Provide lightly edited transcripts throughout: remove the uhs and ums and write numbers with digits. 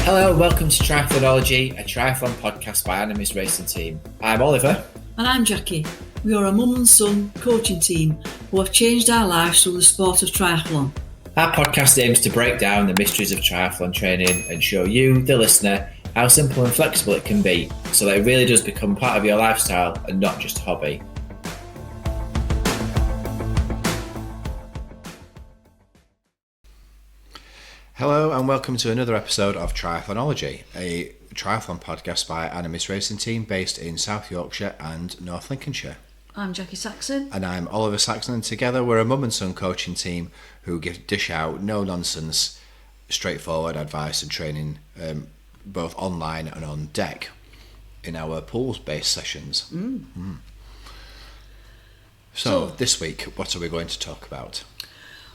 Hello and welcome to Triathlonology, a triathlon podcast by Animis racing team. I'm Oliver. And I'm Jacqui. We are a mum and son coaching team who have changed our lives through the sport of triathlon. Our podcast aims to break down the mysteries of triathlon training and show you, the listener, how simple and flexible it can be so that it really does become part of your lifestyle and not just a hobby. Hello and welcome to another episode of Triathlonology, a triathlon podcast by Animis Racing Team based in South Yorkshire and North Lincolnshire. I'm Jacqui Saxon. And I'm Oliver Saxon, and together we're a mum and son coaching team who dish out no-nonsense, straightforward advice and training both online and on deck in our pools-based sessions. So this week, what are we going to talk about?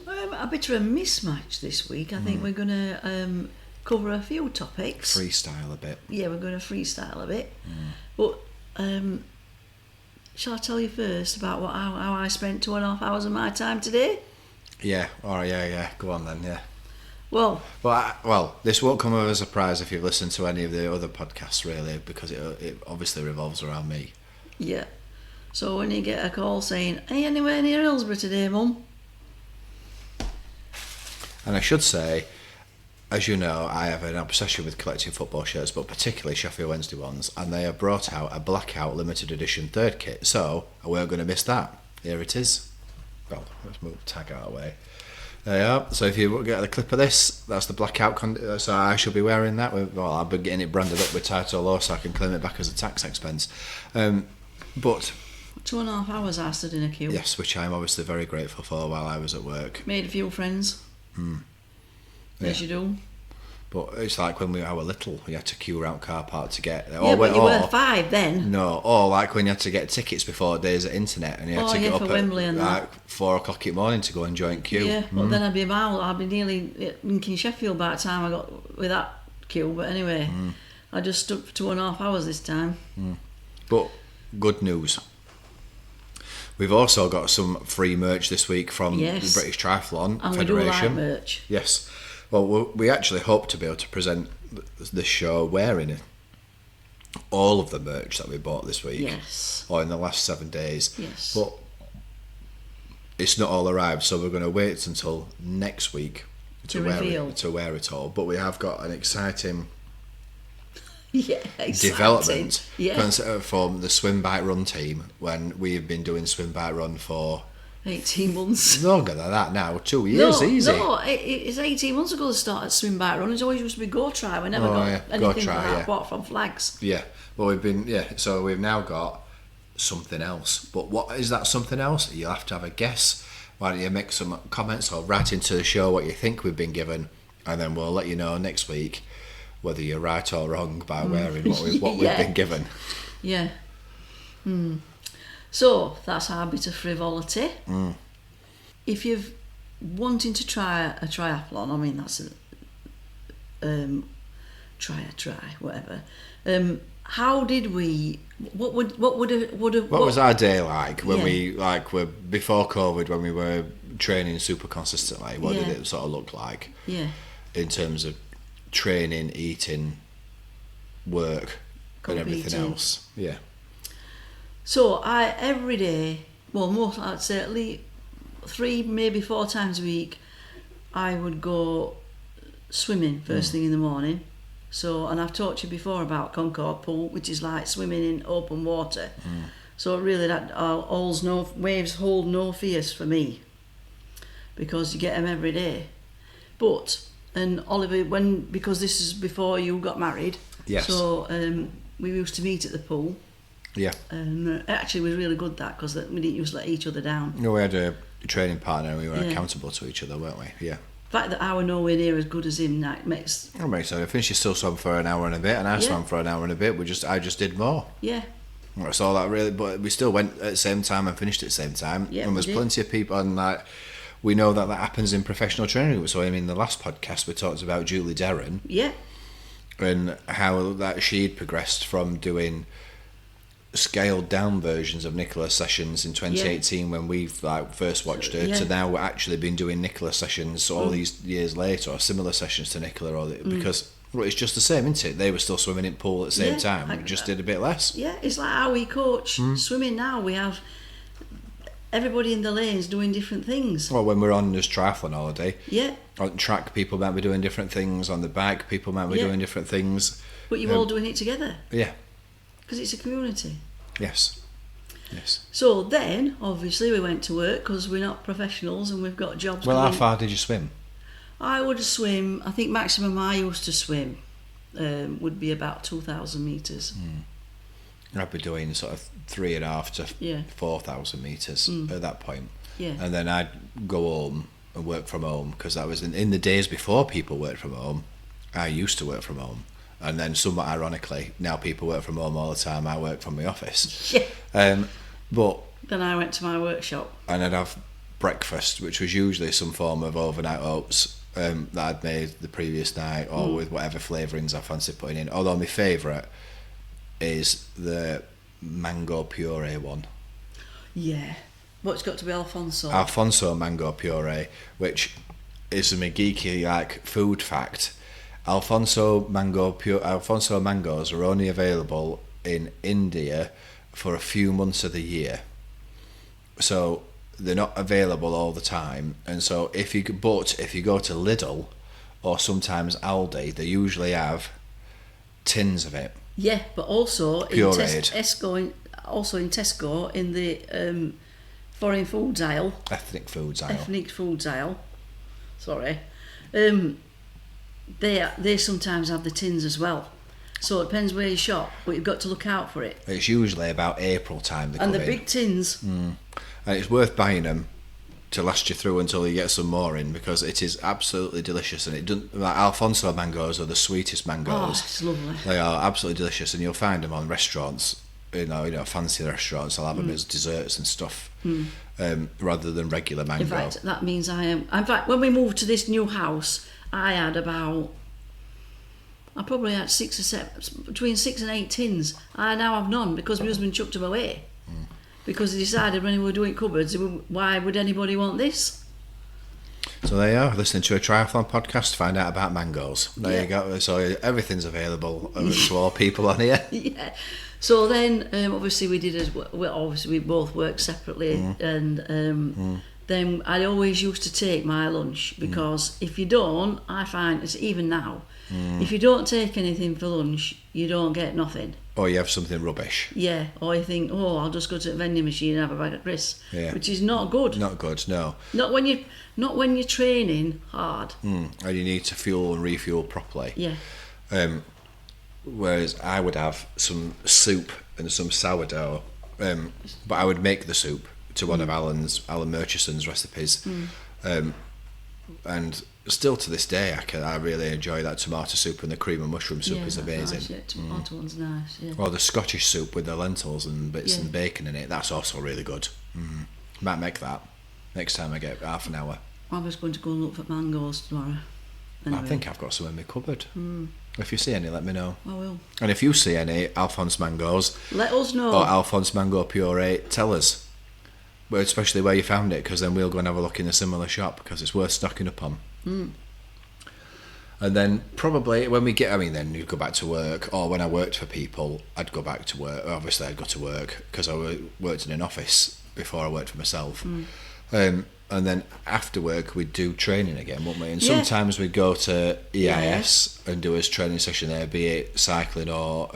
A bit of a mismatch this week. I think we're going to cover a few topics. Freestyle a bit. Yeah, we're going to freestyle a bit. But shall I tell you first about how I spent 2.5 hours of my time today? Yeah, yeah. Go on then, yeah. Well, this won't come as a surprise if you've listened to any of the other podcasts, really, because it obviously revolves around me. Yeah. So when you get a call saying, "Are you anywhere near Hillsborough today, Mum?" And I should say, as you know, I have an obsession with collecting football shirts, but particularly Sheffield Wednesday ones, and they have brought out a blackout limited edition third kit, so I weren't going to miss that. Here it is. Well, let's move tag out of the way. There you are. So if you get the clip of this, that's the blackout. So I should be wearing that. Well, I've been getting it branded up with Title Law so I can claim it back as a tax expense. But 2.5 hours I stood in a queue. yes, which I'm obviously very grateful for while I was at work. Made a few friends. As you do. But it's like when we were little, we had to queue around car park to get... Yeah, but you were 5 then. No, or like when you had to get tickets before days of internet and you had to get up at Wembley and like 4 o'clock in the morning to go and join queue. Yeah, but then I'd be nearly in King Sheffield by the time I got with that queue. But anyway, I just stuck for 2.5 hours this time. But good news. We've also got some free merch this week from the British Triathlon and Federation. We do like merch. Yes. Well, we actually hope to be able to present this show wearing all of the merch that we bought this week. Yes. Or in the last 7 days. Yes. But it's not all arrived, so we're going to wait until next week to wear it all. But we have got an exciting... development from the swim bike run team when we've been doing swim bike run for 18 months. Longer than that now, 2 years easy. No, it's 18 months ago they started swim bike run. It's always used to be Go Try. We never got anything for that apart from flags. Yeah, well so we've now got something else. But what is that something else? You'll have to have a guess. Why don't you make some comments or write into the show what you think we've been given, and then we'll let you know next week whether you're right or wrong by wearing what we've been given. Yeah. So that's our bit of frivolity. If you're wanting to try a triathlon, I mean that's whatever. How did we? What was our day like when we were before COVID, when we were training super consistently? What did it sort of look like? Yeah. In terms of training, eating, work, and everything else. Yeah. So every day, I'd say at least 3, maybe 4 times a week, I would go swimming first thing in the morning. So, and I've talked to you before about Concord Pool, which is like swimming in open water. So really, that waves hold no fears for me, because you get them every day. And Oliver, because this is before you got married, yes. So we used to meet at the pool. Yeah. And it actually was really good that, because we didn't used to let each other down. No, we had a training partner and we were accountable to each other, weren't we? Yeah. The fact that I were nowhere near as good as him, that makes... It makes sense. I think she still swam for an hour and a bit, and I swam for an hour and a bit. I just did more. Yeah. That's all that really, but we still went at the same time and finished at the same time. Yeah, and there's plenty of people, and we know that happens in professional training. So I mean, the last podcast we talked about Julie Derren. Yeah. And how that she'd progressed from doing scaled down versions of Nicola's sessions in 2018 when we first watched her to now we're actually been doing Nicola sessions all these years later, or similar sessions to Nicola, because Well, it's just the same, isn't it? They were still swimming in pool at the same Yeah, time. We just did a bit less. Yeah, it's like how we coach swimming now. We have everybody in the lanes doing different things. Well, when we're on this triathlon holiday, Yeah, on track, people might be doing different things. On the bike, people might be doing different things. but you're all doing it together Yeah. because it's a community. Yes. So then, obviously, we went to work because we're not professionals and we've got jobs. Well, how going. far did you swim? I would swim. I think maximum I used to swim would be about 2,000 metres. I'd be doing sort of 3.5 to 4,000 metres at that point. Yeah. And then I'd go home and work from home, because that was in the days before people worked from home. I used to work from home, and then somewhat ironically, now people work from home all the time. I work from my office. Yeah. But Then I went to my workshop. and I'd have breakfast, which was usually some form of overnight oats that I'd made the previous night, or with whatever flavourings I fancy putting in. Although my favourite is the mango puree one. Yeah. But it's got to be Alfonso. Alfonso mango puree, which is a geeky like food fact. Alfonso mangoes are only available in India for a few months of the year, so they're not available all the time. And so if you go to Lidl or sometimes Aldi, they usually have tins of it. Yeah, but also in Pureed. Tesco in the foreign foods aisle. Ethnic foods aisle. Sorry. They sometimes have the tins as well. So it depends where you shop, but you've got to look out for it. It's usually about April time they come And in. the big tins. And it's worth buying them to last you through until you get some more in, because it is absolutely delicious. And it doesn't, like Alfonso mangoes are the sweetest Oh, mangoes. it's lovely. They are absolutely delicious, and you'll find them on restaurants. You know, fancy restaurants. I'll have them as desserts and stuff, rather than regular mango. In fact, that means I am. In fact, when we moved to this new house, I probably had 6 or 7, between 6 and 8 tins. I now have none because my husband chucked them away. Because he decided when we were doing cupboards, why would anybody want this? So there you are, listening to a triathlon podcast to find out about mangoes. There you go. So everything's available to all people on here. Yeah. So then, obviously, we both work separately, and then I always used to take my lunch, because if you don't, I find it's even now. If you don't take anything for lunch, you don't get nothing. Or you have something rubbish. Yeah, or you think, I'll just go to the vending machine and have a bag of crisps, which is not good. Not good, no. Not when you're training hard. And you need to fuel and refuel properly. Yeah. Whereas I would have some soup and some sourdough, but I would make the soup to one of Alan Murchison's recipes, and still to this day I really enjoy that tomato soup, and the cream and mushroom soup is amazing. Nice, yeah. Tomato one's nice. Yeah. Or the Scottish soup with the lentils and bits and bacon in it. That's also really good. Might make that next time I get half an hour. I was going to go and look for mangoes tomorrow. Anyway. I think I've got some in my cupboard. If you see any, let me know. I will. And if you see any Alphonse mangoes, let us know. Or Alphonse mango puree, tell us. But especially where you found it, because then we'll go and have a look in a similar shop, because it's worth stocking up on. And then probably when we get, then you'd go back to work, or when I worked for people, I'd go back to work. Obviously, I'd go to work because I worked in an office before I worked for myself. And then after work, we'd do training again, wouldn't we? And sometimes we'd go to EIS and do a training session there, be it cycling or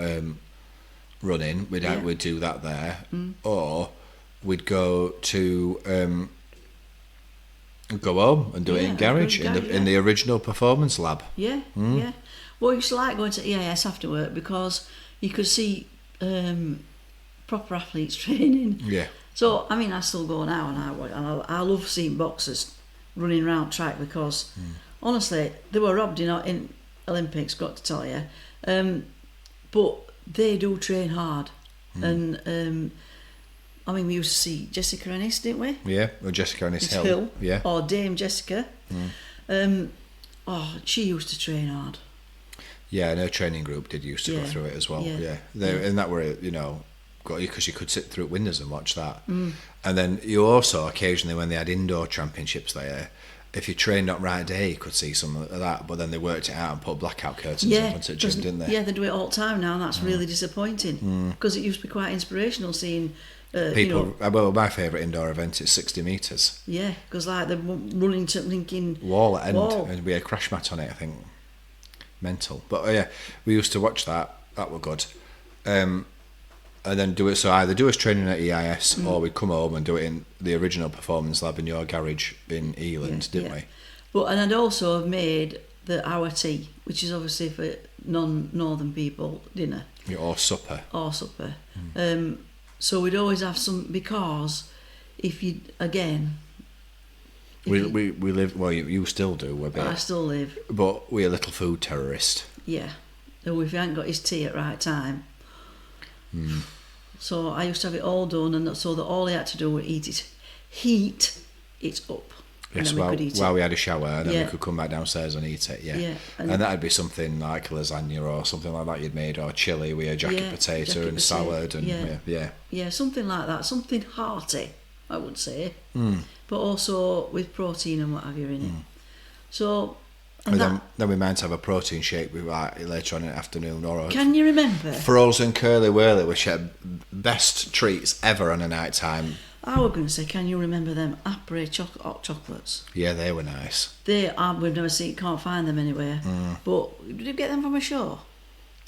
running. We'd do that there. Or we'd go to go home and do it in garage, in the original performance lab. Yeah. Well, I used to like going to EIS after work because you could see proper athletes training. Yeah. So, I still go now, and I love seeing boxers running around track, because honestly, they were robbed in Olympics, got to tell you. But they do train hard. And we used to see Jessica Ennis, didn't we? Yeah, or Jessica Ennis Hill. Yeah. Or Dame Jessica. She used to train hard. Yeah, and her training group used to go through it as well. Yeah. And that were, because you could sit through at Windows and watch that. And then you also occasionally, when they had indoor championships there, if you trained on right day, you could see something like that. But then they worked it out and put blackout curtains Yeah, up onto the gym, didn't they? yeah, they do it all the time now, and that's really disappointing because it used to be quite inspirational seeing People, well, my favourite indoor event is 60 metres. Yeah, because like they're running to linking Wall at end, and we had a crash mat on it, I think. Mental. But yeah, we used to watch that. That were good. And then do it, so either do us training at EIS or we'd come home and do it in the original performance lab in your garage in Eland, didn't we? But and I'd also have made the hour tea, which is obviously for non-northern people, dinner. Yeah, or supper. So we'd always have some, because if you, again... We live, well, you still do a bit. I still live. But we're a little food terrorist. Yeah. So if you hadn't got his tea at right time. So I used to have it all done, and so that all he had to do was heat it up. Yes, while we had a shower, and then we could come back downstairs and eat it, and that'd be something like lasagna or something like that you'd made, or chilli with a jacket potato and salad, and yeah, something like that, something hearty, I would say, but also with protein and what have you in it. So, then we might have a protein shake later on in the afternoon, or can you remember frozen Curly Wurly, which are best treats ever on a night time. I was going to say, can you remember them après hot chocolates? Yeah, they were nice. They are, we've never seen, can't find them anywhere. But did you get them from a show?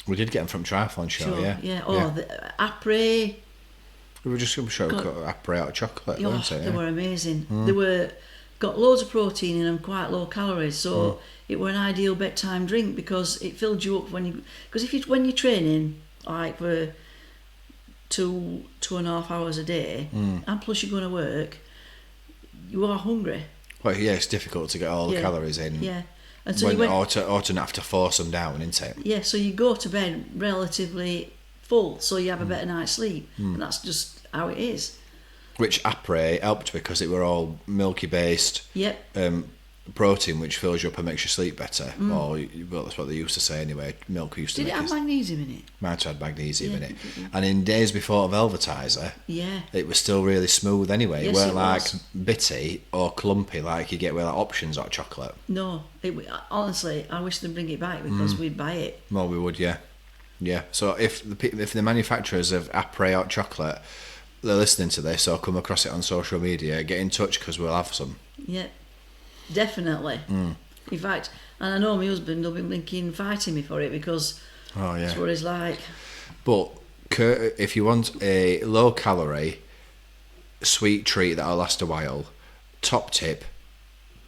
We did get them from Triathlon show, yeah. The après. We were just showing après hot chocolate, weren't they? They were amazing. They got loads of protein in them, quite low calories, so it were an ideal bedtime drink because it filled you up when you're training like for 2.5 hours a day, and plus you're going to work, you are hungry. Well, yeah, it's difficult to get all the calories in. Yeah, and so or to not have to force them down, isn't it? Yeah, so you go to bed relatively full, so you have a better night's sleep, and that's just how it is. Which après helped because it were all milky based. Yep. Protein, which fills you up and makes you sleep better. Or well, that's what they used to say anyway. Milk used to. Did it have magnesium in it? Might have had magnesium in it. And in days before Velvetizer, it was still really smooth anyway. Yes, it weren't like bitty or clumpy like you get with like options hot chocolate. No, honestly, I wish they'd bring it back because we'd buy it. Well, we would, yeah. So if the manufacturers of après hot chocolate, they're listening to this or come across it on social media, get in touch because we'll have some. Yeah. Definitely. In fact, and I know my husband will be fighting me for it because that's what he's like. But if you want a low calorie sweet treat that'll last a while, top tip: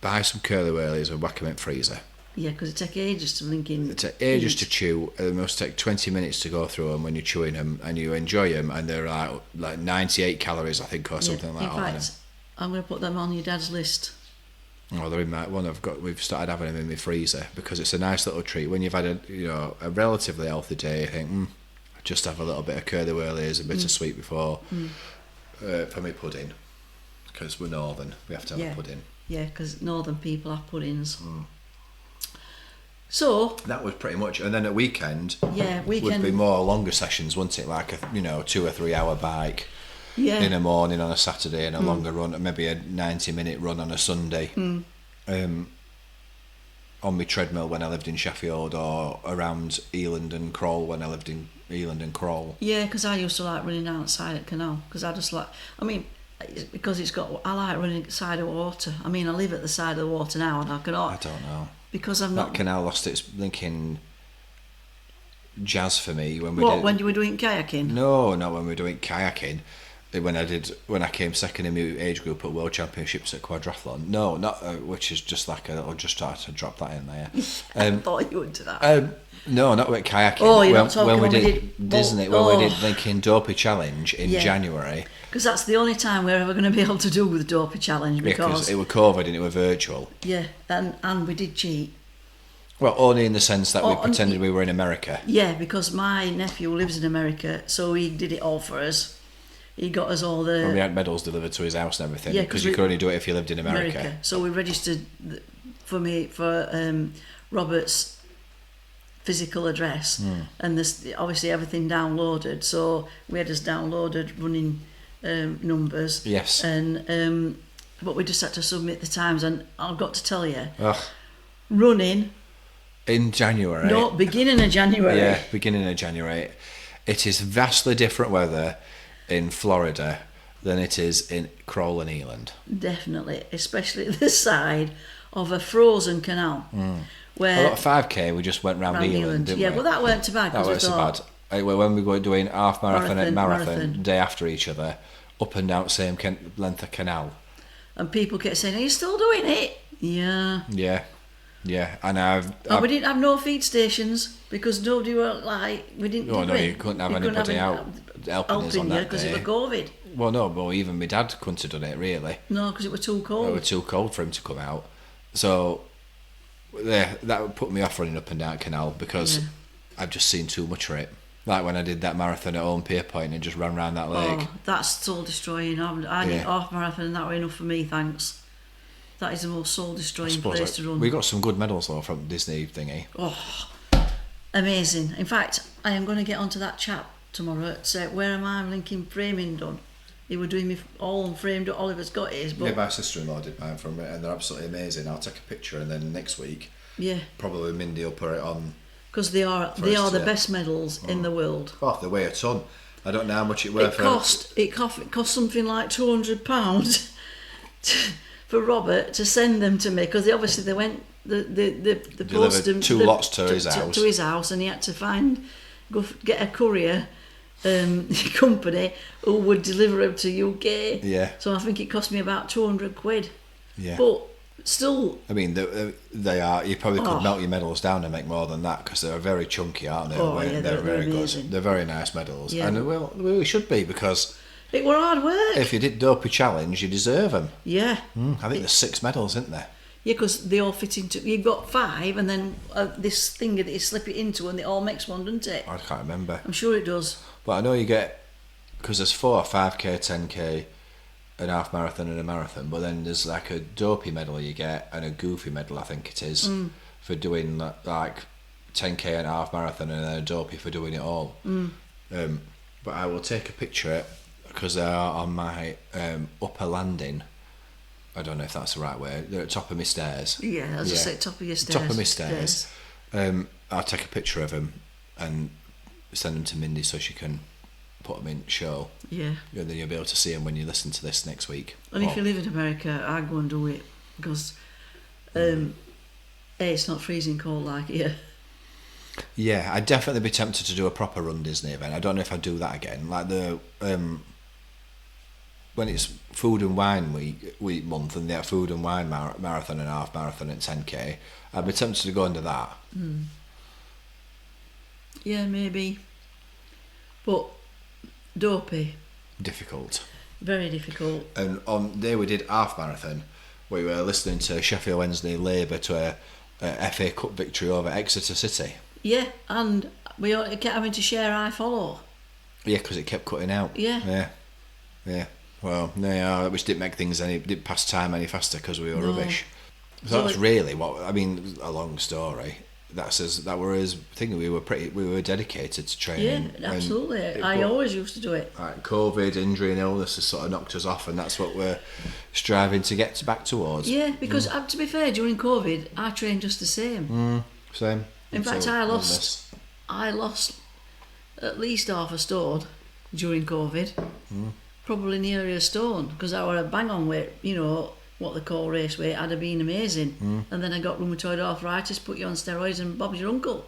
buy some Curly Wurlies and whack them in freezer. Yeah, because it takes ages to It takes ages to chew. It must take 20 minutes to go through them when you're chewing them, and you enjoy them, and they're like 98 calories, I think, or something like that. In fact, I'm going to put them on your dad's list. Oh, they're in my one. We've started having them in my freezer because it's a nice little treat when you've had a relatively healthy day. You think, just have a little bit of Curly Wurlies, a bit of sweet before for me pudding, because we're northern. We have to have a pudding. Yeah, because northern people have puddings. So that was pretty much, and then at weekend would be more longer sessions, wouldn't it? Like a 2 or 3 hour bike. Yeah. In the morning on a Saturday and a longer run, maybe a 90-minute run on a Sunday, on my treadmill when I lived in Sheffield, or around Eland and Crawl when I lived in Eland and Crawl. Yeah, because I used to like running outside at Canal, because I just like, because I like running side of water. I live at the side of the water now, and I don't know. Because I'm not... That canal lost its blinking jazz for me when when you were doing kayaking? No, not when we were doing kayaking. When I came second in my age group at World Championships at Quadrathlon. No, not which is just like I'll just start to drop that in there. I thought you would do that. No, not with kayaking. Oh, you're not talking when we did Disney, when we did Lincoln Dopey Challenge in January. Because that's the only time we're ever going to be able to do the Dopey Challenge, because it was COVID and it was virtual. Yeah, and we did cheat. Well, only in the sense that we pretended we were in America. Yeah, because my nephew lives in America, so he did it all for us. He got us all the... And we had medals delivered to his house and everything, because you could only do it if you lived in America. So we registered for Robert's physical address, and this obviously everything downloaded. So we had us downloaded running numbers. Yes. And but we just had to submit the times, and I've got to tell you, Ugh. running In January. no beginning of January. Yeah, beginning of January. It is vastly different weather in Florida than it is in Crowell and Eland. Definitely, especially this side of a frozen canal. Where A lot of 5k, we just went round Eland, didn't yeah, we? well, that weren't too bad. That 'cause we wasn't so thought, bad. When we were doing half marathon and marathon Marathon. day after each other, up and down same length of canal. And people kept saying, "Are you still doing it?" Yeah. Yeah, and And we didn't have no feed stations because nobody were like, we didn't. Oh did no, we? you couldn't have You couldn't anybody have out helping us on you that because day. it was COVID. Well, no, but even my dad couldn't have done it really. No, because it was too cold. It was too cold for him to come out. So yeah, that would put me off running up and down canal because I've just seen too much of it. Like when I did that marathon at Home Pierpoint and just ran around that lake. Oh, that's soul destroying. I did half marathon and that was enough for me, thanks. That is the most soul destroying place to run. We got some good medals though from Disney thingy. Oh, amazing. In fact, I am going to get onto that chap tomorrow at Where Am I linking framing done. He were doing me all framed up. Oliver's got his, but Yeah, my sister-in-law did mine from it and they're absolutely amazing. I'll take a picture and then next week probably Mindy will put it on. because they are the best medals in the world. Oh, they weigh a ton. I don't know how much it worth. It cost something like £200 for Robert to send them to me because they went the post Delivered two lots to his house. To his house, and he had to get a courier company who would deliver them to UK. Yeah. So I think it cost me about £200. Yeah. But still, I mean, they are. You probably could melt your medals down and make more than that because they're very chunky, aren't they? Oh, yeah, they're very amazing. good. They're very nice medals, Yeah. and well, they really should be because it were hard work. if you did Dopey Challenge, you deserve them. Yeah. I think there's 6 medals, isn't there? Yeah, because they all fit into. You've got 5, and then this thing that you slip it into, and it all makes one, doesn't it? I can't remember, I'm sure it does. but I know you get because there's 4, 5k, 10k, an half marathon and a marathon, but then there's like a Dopey medal you get and a Goofy medal, I think it is, for doing like 10k and a half marathon and then a Dopey for doing it all. But I will take a picture because they are on my upper landing. I don't know if that's the right way. They're at the top of my stairs. Yeah, as I say, top of your stairs. Top of my stairs. I'll take a picture of them and send them to Mindy so she can put them in show. Yeah. And then you'll be able to see them when you listen to this next week. And if you live in America, I go and do it because it's not freezing cold like here. Yeah, I'd definitely be tempted to do a proper Run Disney event. I don't know if I'd do that again. Like the when it's food and wine week month and they have food and wine marathon and half marathon at 10k, I'd be tempted to go into that. Yeah, maybe. But Dopey, Difficult. very difficult. And on the day we did half marathon, we were listening to Sheffield Wednesday Labour to a FA Cup victory over Exeter City. Yeah, and we all kept having to share iFollow. Yeah, because it kept cutting out. Yeah. Well, no, which didn't make things didn't pass time any faster because we were No. rubbish. So So that's really what I mean. A long story. That were his thing. We were dedicated to training. Yeah, absolutely. I but, always used to do it. like COVID, injury, and illness has sort of knocked us off, and that's what we're striving to get back towards. Yeah, because to be fair, during COVID, I trained just the same. Same. In fact, So, I illness. lost at least half a stone during COVID. Probably nearly a stone because I were a bang on weight. You know what they call race weight. I'd have been amazing. And then I got rheumatoid arthritis. Put you on steroids, and Bob's your uncle.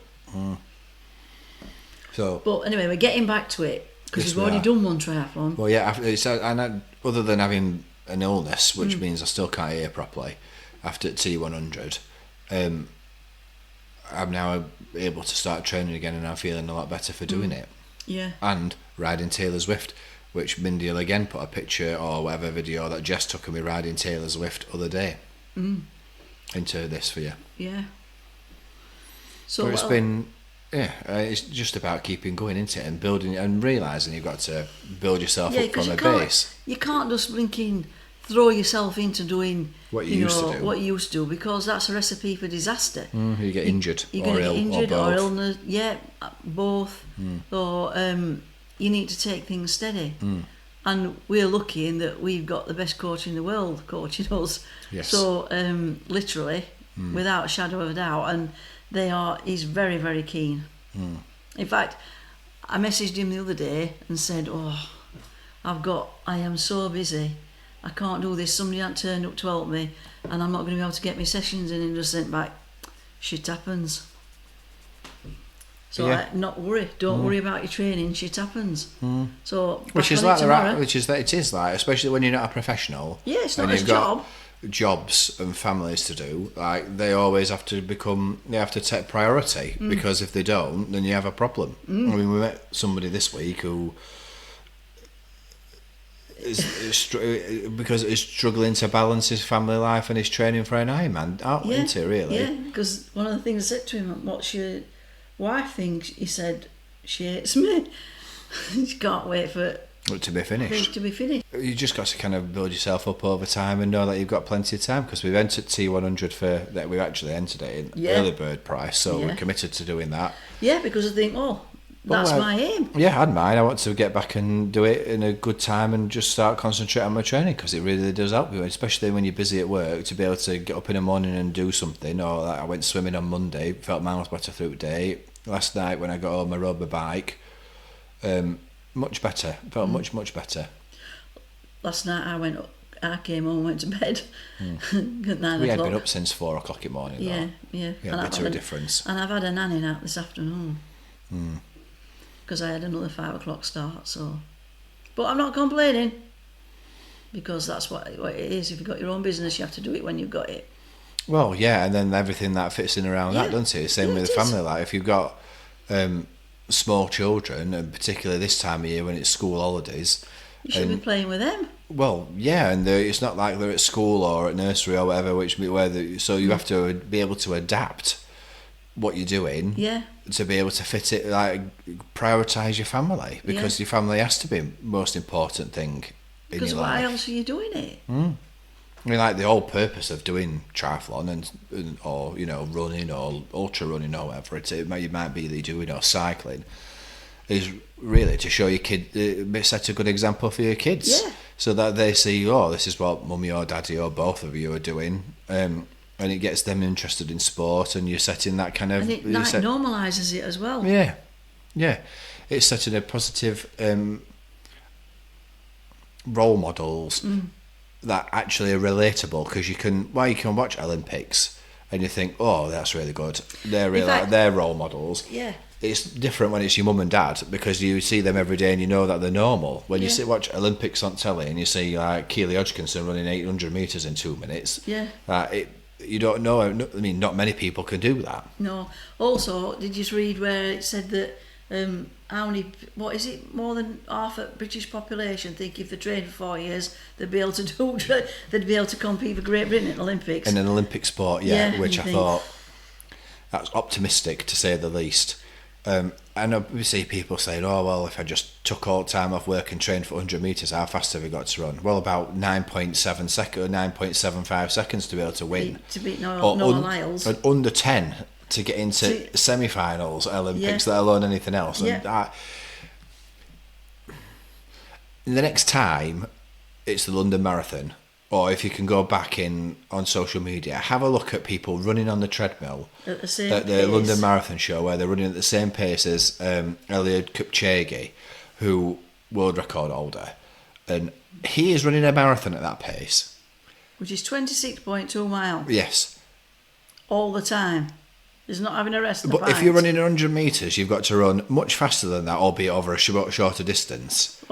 So. But anyway, we're getting back to it because Yes, we've we already are. done one triathlon. Well, yeah. Other than having an illness, which means I still can't hear properly after T100, I'm now able to start training again, and I'm feeling a lot better for doing it. Yeah. And riding Taylor Swift, which Mindy will again put a picture or whatever video that Jess took of me riding Taylor Swift other day into this for you. Yeah. So But it's been, it's just about keeping going into it and building and realising you've got to build yourself up 'cause from a can't- base. You can't just blinking throw yourself into doing What you used to do. what you used to do, because that's a recipe for disaster. You get injured You're or going to ill get injured or or both. illness. Yeah, both. Or you need to take things steady. And we're lucky in that we've got the best coach in the world coaching us. Yes. So literally, without a shadow of a doubt, and he's very, very keen. In fact, I messaged him the other day and said, I am so busy, I can't do this, somebody hasn't turned up to help me, and I'm not going to be able to get my sessions in, and just sent back, shit happens. So not worry, don't worry about your training, shit happens. So which is like it is like, especially when you're not a professional. Yeah, it's not his job. Jobs and families to do, like they always have to take priority, because if they don't, then you have a problem. I mean, we met somebody this week who is struggling to balance his family life and his training for an Ironman, isn't he, really? Yeah, because one of the things I said to him, what's your wife think? He said, she hates me. She can't wait for it to be finished. You just got to kind of build yourself up over time and know that you've got plenty of time, because we've entered T100 for that. We've actually entered it in early bird price, so we're committed to doing that. Yeah, because I think, that's my aim. Yeah, I had mine. I want to get back and do it in a good time and just start concentrating on my training, because it really does help you, especially when you're busy at work, to be able to get up in the morning and do something. Or like I went swimming on Monday, felt miles better through the day. Last night when I got home, I rode my bike. Much better. Felt much better. Last night I came home and went to bed at 9 o'clock. We had been up since 4 o'clock in the morning. Yeah. Yeah, a bit of a difference. And I've had a nanny nap this afternoon. Because I had another 5 o'clock start, so. But I'm not complaining, because that's what it is. If you've got your own business, you have to do it when you've got it. Well, yeah, and then everything that fits in around that, doesn't it? Same with the family life. If you've got small children, and particularly this time of year when it's school holidays, you should be playing with them. Well, yeah, and it's not like they're at school or at nursery or whatever, so you have to be able to adapt what you're doing to be able to fit it, like prioritise your family, because your family has to be the most important thing in your life. Because why else are you doing it? I mean, like the whole purpose of doing triathlon and or running or ultra running or whatever it might be that you're doing, or cycling, is really to show your kid, set a good example for your kids, so that they see, this is what mummy or daddy or both of you are doing, and it gets them interested in sport, and you're setting that kind of... And it normalises it as well. Yeah. It's setting a positive role models that actually are relatable, because you can watch Olympics and you think, that's really good. They're role models. Yeah. It's different when it's your mum and dad, because you see them every day and you know that they're normal. When you watch Olympics on telly and you see like Keely Hodgkinson running 800 metres in 2 minutes, you don't know. I mean, not many people can do that. No. Also, did you just read where it said that more than half the British population think if they trained for 4 years they'd be able to compete for Great Britain in Olympics. In an Olympic sport, which I thought that's optimistic, to say the least. I know we see people saying, if I just took all time off work and trained for 100 metres, how fast have we got to run? Well, about 9.75 seconds to be able to win. To beat Noah Lyles. And under 10 to get into semi-finals, Olympics, let alone anything else. And the next time, it's the London Marathon. Or if you can go back on social media, have a look at people running on the treadmill at the London Marathon show, where they're running at the same pace as Eliud Kipchoge, who world record holder, and he is running a marathon at that pace, which is 26.2 miles. Yes, all the time. He's not having a rest. But if you're running 100 metres, you've got to run much faster than that, albeit over a shorter distance.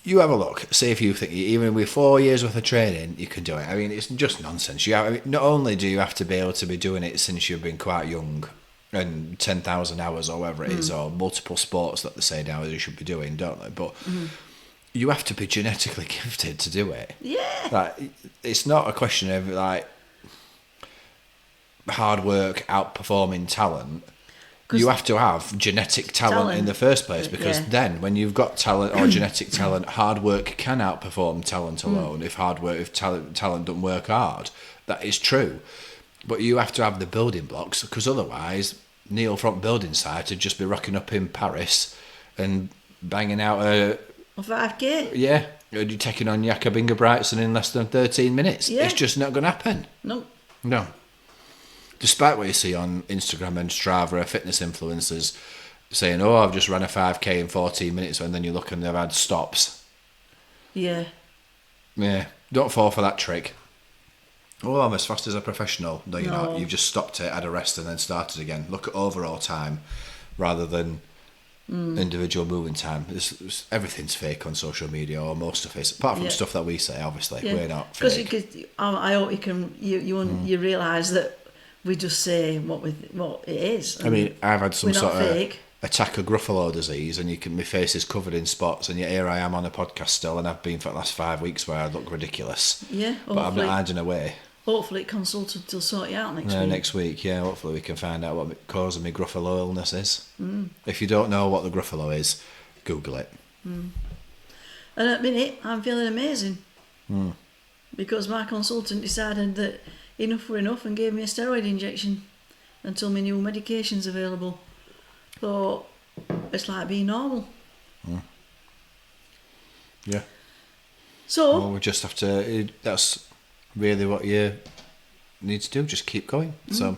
You have a look, see if you think, even with 4 years worth of training, you can do it. I mean, it's just nonsense. Not only do you have to be able to be doing it since you've been quite young, and 10,000 hours or whatever it is, or multiple sports that they say now you should be doing, don't they? But you have to be genetically gifted to do it. Yeah. Like, it's not a question of like hard work outperforming talent. You have to have genetic talent in the first place, because then when you've got talent or genetic talent, hard work can outperform talent alone. If talent doesn't work hard, that is true. But you have to have the building blocks, because otherwise Neil from building site would just be rocking up in Paris and banging out a A 5K? Yeah, you're taking on Jakob Ingebrigtsen in less than 13 minutes. Yeah. It's just not going to happen. No. No. Despite what you see on Instagram and Strava, fitness influencers saying, "Oh, I've just run a 5K in 14 minutes," and then you look and they've had stops. Yeah. Yeah, don't fall for that trick. Oh, I'm as fast as a professional. No, you're No. not. You've just stopped it, had a rest, and then started again. Look at overall time rather than individual moving time. Everything's fake on social media, or most of it, apart from stuff that we say. Obviously, we're not fake. Because I hope you can you realise that we just say what it is. I mean, I've had some we're sort not of fake. attack of Gruffalo disease, and my face is covered in spots, and yet here I am on a podcast still, and I've been for the last 5 weeks where I look ridiculous. Yeah, but I'm not hiding away. Hopefully, consultant will sort you out next week. Next week, yeah. Hopefully, we can find out what the cause of my Gruffalo illness is. If you don't know what the Gruffalo is, Google it. And at the minute, I'm feeling amazing because my consultant decided that enough were enough and gave me a steroid injection until my new medication's available. So it's like being normal. Yeah. So Well, we just have to. That's really what you need to do. Just keep going. So,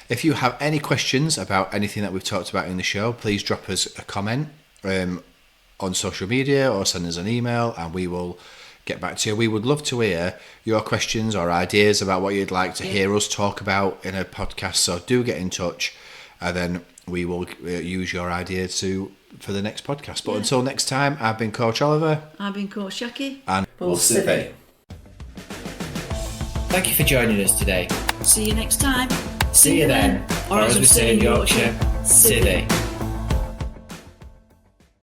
if you have any questions about anything that we've talked about in the show, please drop us a comment on social media or send us an email, and we will get back to you. We would love to hear your questions or ideas about what you'd like to hear us talk about in a podcast. So do get in touch, and then we will use your idea for the next podcast. But until next time, I've been Coach Oliver. I've been Coach Jacqui. And we'll see you. Thank you for joining us today. See you next time. See you then, or as we say in Yorkshire, Sithee.